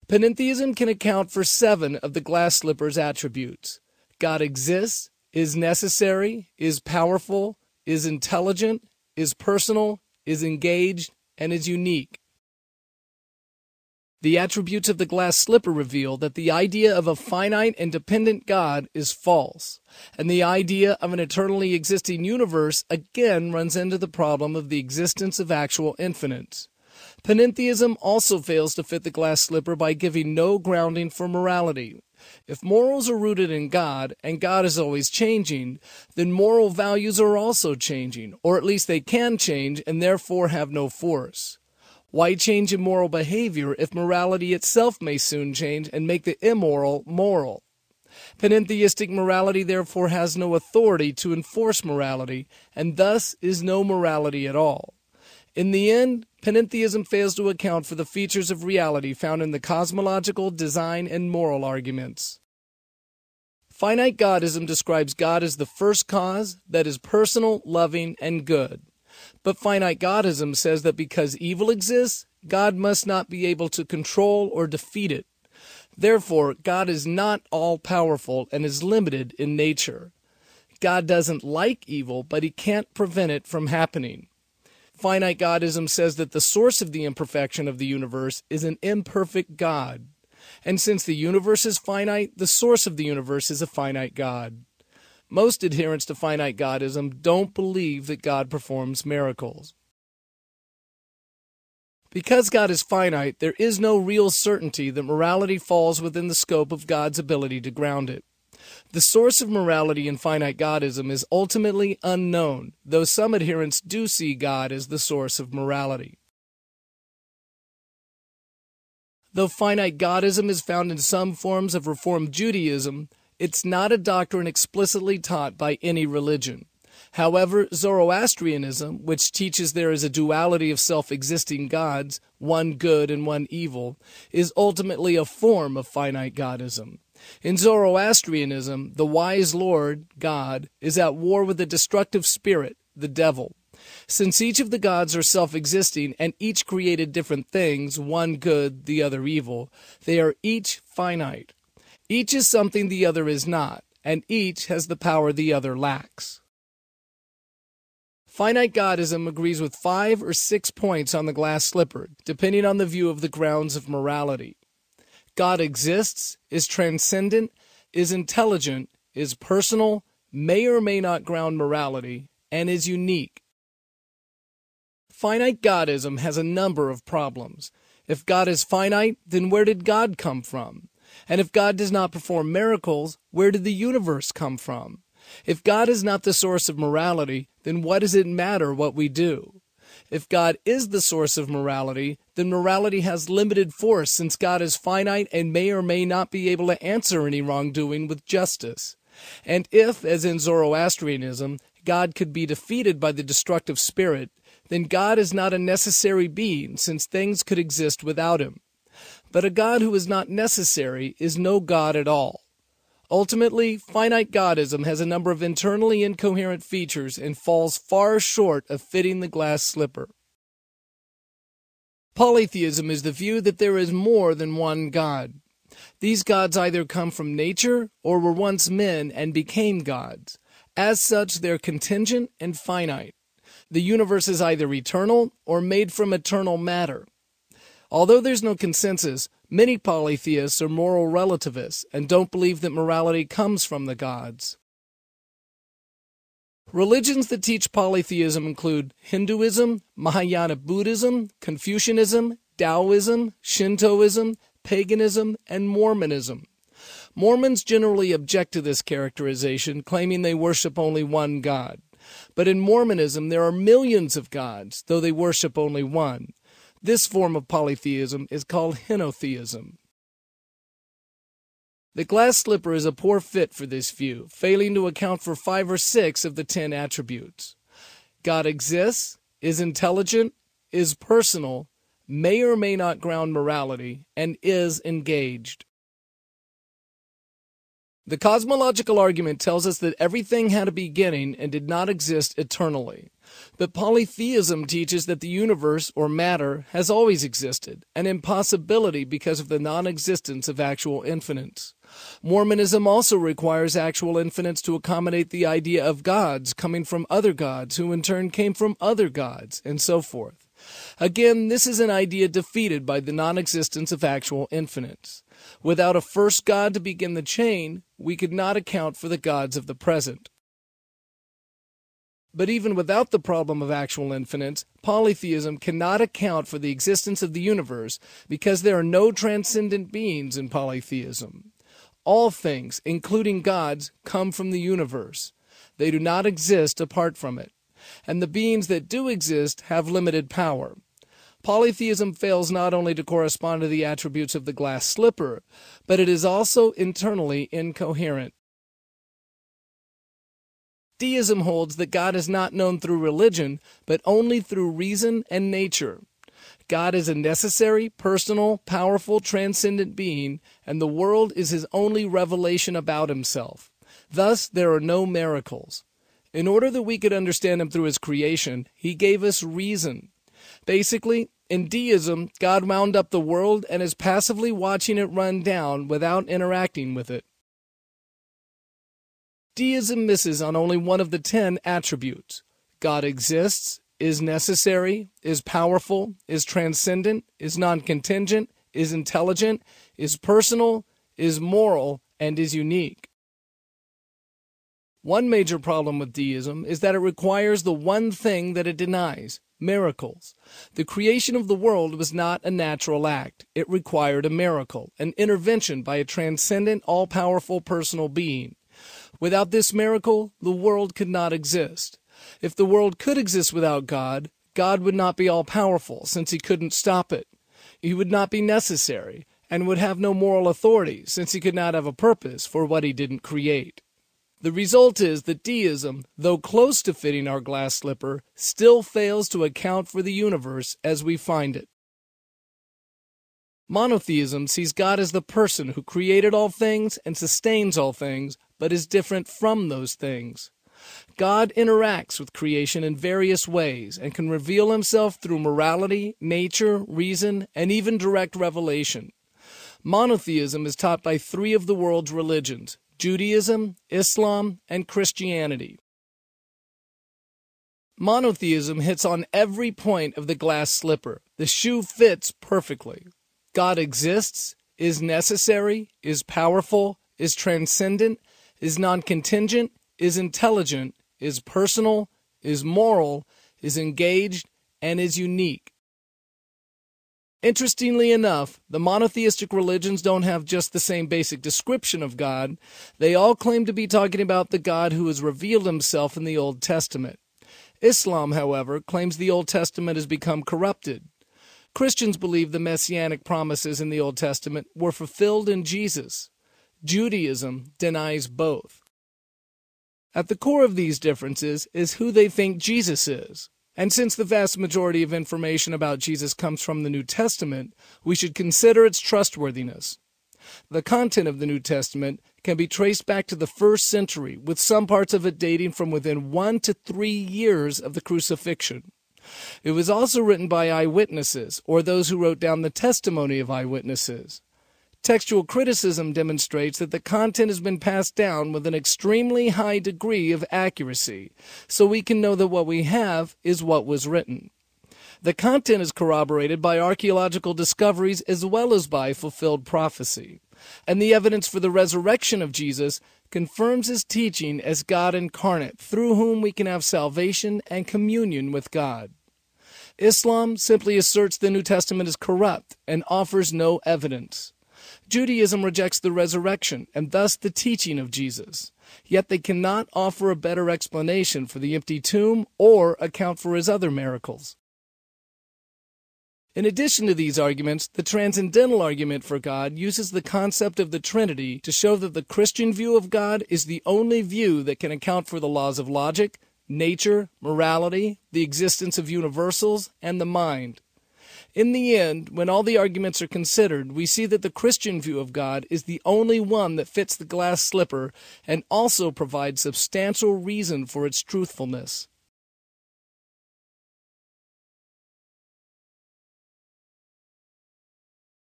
Panentheism can account for 7 of the glass slipper's attributes. God exists, is necessary, is powerful, is intelligent, is personal, is engaged, and is unique. The attributes of the glass slipper reveal that the idea of a finite and dependent God is false, and the idea of an eternally existing universe again runs into the problem of the existence of actual infinites. Panentheism also fails to fit the glass slipper by giving no grounding for morality. If morals are rooted in God, and God is always changing, then moral values are also changing, or at least they can change and therefore have no force. Why change in moral behavior if morality itself may soon change and make the immoral moral? Panentheistic morality therefore has no authority to enforce morality, and thus is no morality at all. In the end, panentheism fails to account for the features of reality found in the cosmological, design, and moral arguments. Finite Godism describes God as the first cause that is personal, loving, and good. But finite Godism says that because evil exists, God must not be able to control or defeat it. Therefore, God is not all-powerful and is limited in nature. God doesn't like evil, but he can't prevent it from happening. Finite Godism says that the source of the imperfection of the universe is an imperfect God. And since the universe is finite, the source of the universe is a finite God. Most adherents to finite Godism don't believe that God performs miracles. Because God is finite, there is no real certainty that morality falls within the scope of God's ability to ground it. The source of morality in finite Godism is ultimately unknown, though some adherents do see God as the source of morality. Though finite Godism is found in some forms of Reformed Judaism, it's not a doctrine explicitly taught by any religion. However, Zoroastrianism, which teaches there is a duality of self-existing gods, one good and one evil, is ultimately a form of finite Godism. In Zoroastrianism, the wise Lord, God, is at war with the destructive spirit, the devil. Since each of the gods are self-existing and each created different things, one good, the other evil, they are each finite. Each is something the other is not, and each has the power the other lacks. Finite Godism agrees with 5 or 6 points on the glass slipper, depending on the view of the grounds of morality. God exists, is transcendent, is intelligent, is personal, may or may not ground morality, and is unique. Finite Godism has a number of problems. If God is finite, then where did God come from? And if God does not perform miracles, where did the universe come from? If God is not the source of morality, then what does it matter what we do? If God is the source of morality, then morality has limited force since God is finite and may or may not be able to answer any wrongdoing with justice. And if, as in Zoroastrianism, God could be defeated by the destructive spirit, then God is not a necessary being since things could exist without him. But a God who is not necessary is no God at all. Ultimately, finite Godism has a number of internally incoherent features and falls far short of fitting the glass slipper. Polytheism is the view that there is more than one God. These gods either come from nature or were once men and became gods. As such, they're contingent and finite. The universe is either eternal or made from eternal matter. Although there's no consensus, many polytheists are moral relativists and don't believe that morality comes from the gods. Religions that teach polytheism include Hinduism, Mahayana Buddhism, Confucianism, Taoism, Shintoism, paganism, and Mormonism. Mormons generally object to this characterization, claiming they worship only one God. But in Mormonism, there are millions of gods, though they worship only one. This form of polytheism is called henotheism. The glass slipper is a poor fit for this view, failing to account for 5 or 6 of the 10 attributes. God exists, is intelligent, is personal, may or may not ground morality, and is engaged. The cosmological argument tells us that everything had a beginning and did not exist eternally. But polytheism teaches that the universe, or matter, has always existed, an impossibility because of the non-existence of actual infinites. Mormonism also requires actual infinites to accommodate the idea of gods coming from other gods, who in turn came from other gods, and so forth. Again, this is an idea defeated by the non-existence of actual infinites. Without a first god to begin the chain, we could not account for the gods of the present. But even without the problem of actual infinites, polytheism cannot account for the existence of the universe because there are no transcendent beings in polytheism. All things, including gods, come from the universe. They do not exist apart from it. And the beings that do exist have limited power. Polytheism fails not only to correspond to the attributes of the glass slipper, but it is also internally incoherent. Deism holds that God is not known through religion, but only through reason and nature. God is a necessary, personal, powerful, transcendent being, and the world is his only revelation about himself. Thus, there are no miracles. In order that we could understand him through his creation, he gave us reason. Basically, in deism, God wound up the world and is passively watching it run down without interacting with it. Deism misses on only one of the 10 attributes. God exists, is necessary, is powerful, is transcendent, is non-contingent, is intelligent, is personal, is moral, and is unique. One major problem with deism is that it requires the one thing that it denies: miracles. The creation of the world was not a natural act. It required a miracle, an intervention by a transcendent, all-powerful personal being. Without this miracle, the world could not exist. If the world could exist without God, God would not be all-powerful, since he couldn't stop it. He would not be necessary, and would have no moral authority, since he could not have a purpose for what he didn't create. The result is that deism, though close to fitting our glass slipper, still fails to account for the universe as we find it. Monotheism sees God as the person who created all things and sustains all things, but is different from those things. God interacts with creation in various ways and can reveal himself through morality, nature, reason, and even direct revelation. Monotheism is taught by 3 of the world's religions: Judaism, Islam, and Christianity. Monotheism hits on every point of the glass slipper. The shoe fits perfectly. God exists, is necessary, is powerful, is transcendent, is non-contingent, is intelligent, is personal, is moral, is engaged, and is unique. Interestingly enough, the monotheistic religions don't have just the same basic description of God. They all claim to be talking about the God who has revealed himself in the Old Testament. Islam, however, claims the Old Testament has become corrupted. Christians believe the messianic promises in the Old Testament were fulfilled in Jesus. Judaism denies both. At the core of these differences is who they think Jesus is. And since the vast majority of information about Jesus comes from the New Testament, we should consider its trustworthiness. The content of the New Testament can be traced back to the 1st century, with some parts of it dating from within 1 to 3 years of the crucifixion. It was also written by eyewitnesses, or those who wrote down the testimony of eyewitnesses. Textual criticism demonstrates that the content has been passed down with an extremely high degree of accuracy, so we can know that what we have is what was written. The content is corroborated by archaeological discoveries as well as by fulfilled prophecy, and the evidence for the resurrection of Jesus confirms his teaching as God incarnate, through whom we can have salvation and communion with God. Islam simply asserts the New Testament is corrupt and offers no evidence. Judaism rejects the resurrection and thus the teaching of Jesus, yet they cannot offer a better explanation for the empty tomb or account for his other miracles. In addition to these arguments, the transcendental argument for God uses the concept of the Trinity to show that the Christian view of God is the only view that can account for the laws of logic, nature, morality, the existence of universals, and the mind. In the end, when all the arguments are considered, we see that the Christian view of God is the only one that fits the glass slipper and also provides substantial reason for its truthfulness.